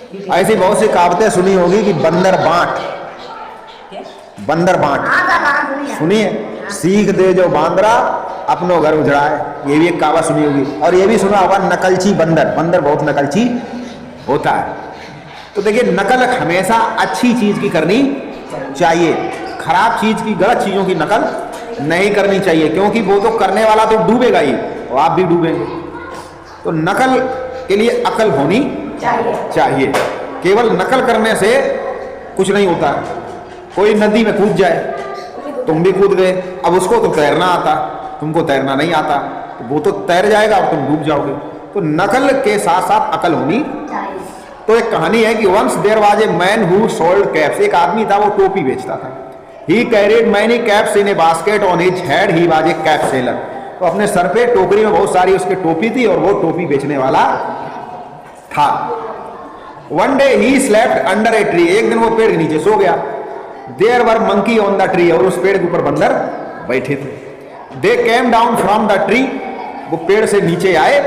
ऐसी बहुत सी कहावतें सुनी होगी कि बंदर बांट, बंदर बांट सुनिए, सीख दे जो बांदरा अपनो घर उजड़ाए, ये भी एक कहावत सुनी होगी। और ये भी सुना होगा नकलची बंदर, बंदर बहुत नकलची होता है। तो देखिए नकल हमेशा अच्छी चीज की करनी चाहिए, खराब चीज की, गलत चीजों की नकल नहीं करनी चाहिए, क्योंकि वो तो करने वाला तो डूबेगा ही और आप भी डूबेंगे। तो नकल के लिए अकल होनी चाहिए। केवल नकल करने से कुछ नहीं होता। कोई नदी में कूद जाए, तुम भी कूद गए, अब उसको तो तैरना आता, तुमको तैरना नहीं आता, तो वो तो तैर जाएगा और तुम डूब जाओगे। तो नकल के साथ साथ अकल होनी। तो एक कहानी है कि once there was a man who sold caps. एक आदमी था, वो टोपी बेचता था। He carried many caps in a basket on his head, he was a cap seller. तो अपने सर पे टोकरी में बहुत सारी उसके टोपी थी और वो टोपी बेचने वाला था। One day he slept under a tree. एक दिन वो पेड़ के नीचे सो गया। There were monkey on the tree. और उस पेड़ के ऊपर बंदर बैठे थे। They came down from the tree. वो पेड़ से नीचे आए।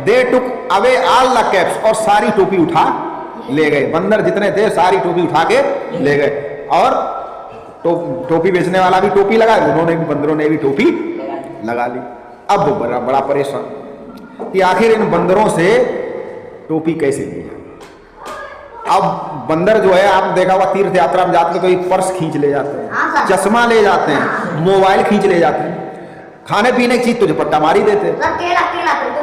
They took away all the caps. और सारी टोपी उठा ले गए। बंदर जितने थे सारी टोपी उठा के ले गए। और टोपी बेचने वाला भी टोपी लगाया, उन्होंने भी, बंदरों ने भी टोपी लगा ली। अब वो बड़ा परेशान कि आखिर इन बंदरों से टोपी कैसे ली जाए। अब बंदर जो है, आप देखा होगा तीर्थ यात्रा में जाते हैं तो एक पर्स खींच ले जाते हैं, चश्मा ले जाते हैं, मोबाइल खींच ले जाते हैं, खाने पीने की चीज तुझे पट्टा मारी देते हैं।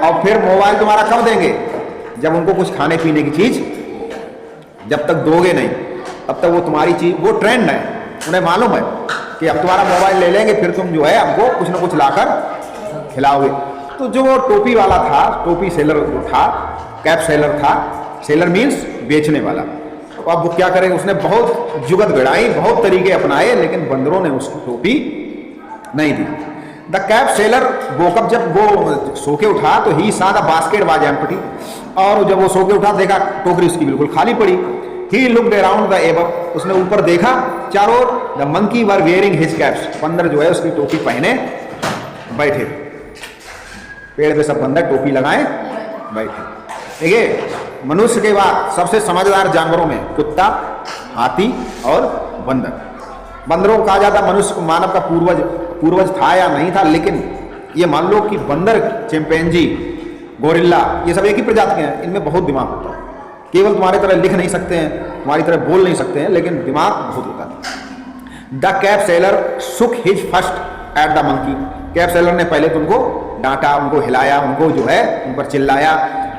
और फिर मोबाइल तुम्हारा कब देंगे? जब उनको कुछ खाने पीने की चीज जब तक दोगे नहीं तब तक वो तुम्हारी चीज, वो ट्रेंड है, उन्हें मालूम है कि अब तुम्हारा मोबाइल ले लेंगे, फिर तुम जो है हमको कुछ ना कुछ लाकर खिलाओगे। तो जो वो टोपी वाला था, टोपी सेलर जो था, कैप सेलर था, सेलर मीन्स बेचने वाला, तो अब वो क्या करेगा, उसने बहुत जुगत गड़ाई, बहुत तरीके अपनाए, लेकिन बंदरों ने उसको टोपी नहीं दी। द कैप सेलर वोकअप, जब वो सो के उठा तो ही सा द बास्केट वाज एम्प्टी। और जब वो सो के उठा देखा टोकरी उसकी बिल्कुल खाली पड़ी। He looked around the above. उसने ऊपर देखा चारों ओर। The monkey were wearing his caps. बंदर जो है उसकी टोपी पहने बैठे। पेड़ पे सब बंदर टोपी लगाए बैठे। देखिए मनुष्य के बाद सबसे समझदार जानवरों में कुत्ता, हाथी और बंदर। बंदरों को कहा जाता मनुष्य को मानव का पूर्वज था या नहीं था, लेकिन ये मान लो कि बंदर, चिंपैंजी, गोरिल्ला, ये सब एक ही प्रजाति के हैं। इनमें बहुत दिमाग होता है। केवल तुम्हारी तरह लिख नहीं सकते हैं, तुम्हारी तरह बोल नहीं सकते हैं, लेकिन दिमाग बहुत होता है। द कैप सेलर सुक his first at the monkey. Cap seller ने पहले तुमको डांटा, उनको हिलाया, उनको जो है उन पर चिल्लाया।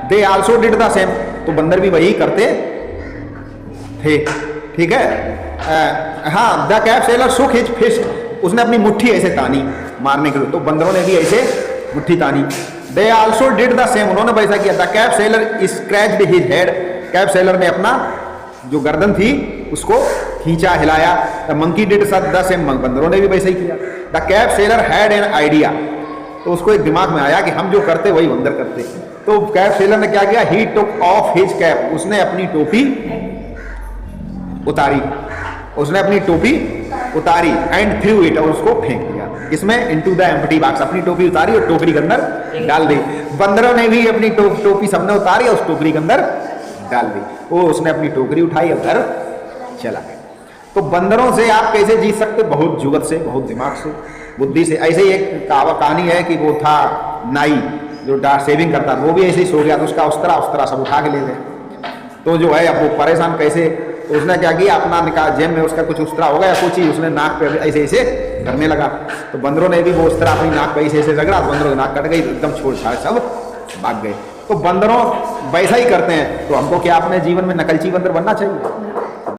They also did the same. तो बंदर भी वही करते थे, ठीक है। हाँ, द कैप सेलर सुक हिज फिस्ट। उसने अपनी मुट्ठी ऐसे तानी मारने के लिए, तो बंदरों ने भी ऐसे मुट्ठी तानी। They also did the same. उन्होंने वैसा किया। The cap seller scratched his head. Cap seller ने अपना जो गर्दन थी उसको खींचा, हिलाया। The monkey did the same. बंदरों ने भी वैसा ही किया। The cap seller had an idea. तो उसको एक दिमाग में आया कि हम जो करते वही बंदर करते। तो कैप सेलर ने क्या किया? ही टुक ऑफ हिज कैप। उसने अपनी टोपी उतारी, उसने अपनी टोपी उतारी एंड थ्रू इट। और उसको फेंक दिया इसमें, इनटू द एम्प्टी बॉक्स। अपनी टोपी उतारी और टोकरी के अंदर डाल दी। बंदरों ने भी अपनी टोपी सबने उतारी और उस टोकरी के अंदर डाल दी। वो उसने अपनी टोकरी उठाई और घर चला गया। तो बंदरों से आप कैसे जीत सकते? बहुत जुगत से, बहुत दिमाग से, बुद्धि से। ऐसे ही एक कहानी है कि वो था नाई जो शेविंग करता था, वो भी ऐसे ही सो गया, तो उसका उस्तरा सब उठा के ले गए। तो जो है अब वो परेशान कैसे, तो उसने क्या किया, अपना निकाल, जेब में उसका कुछ उस्तरा हो गया कुछ ही, उसने नाक पे ऐसे ऐसे करने लगा। तो बंदरों ने भी वो उस्तरा अपनी नाक पे ऐसे ऐसे रगड़ा, तो बंदरों की नाक कट गई, तो एकदम छोड़ छाड़ सब भाग गए। तो बंदरों वैसा ही करते हैं। तो हमको क्या अपने जीवन में नकलची बंदर बनना चाहिए?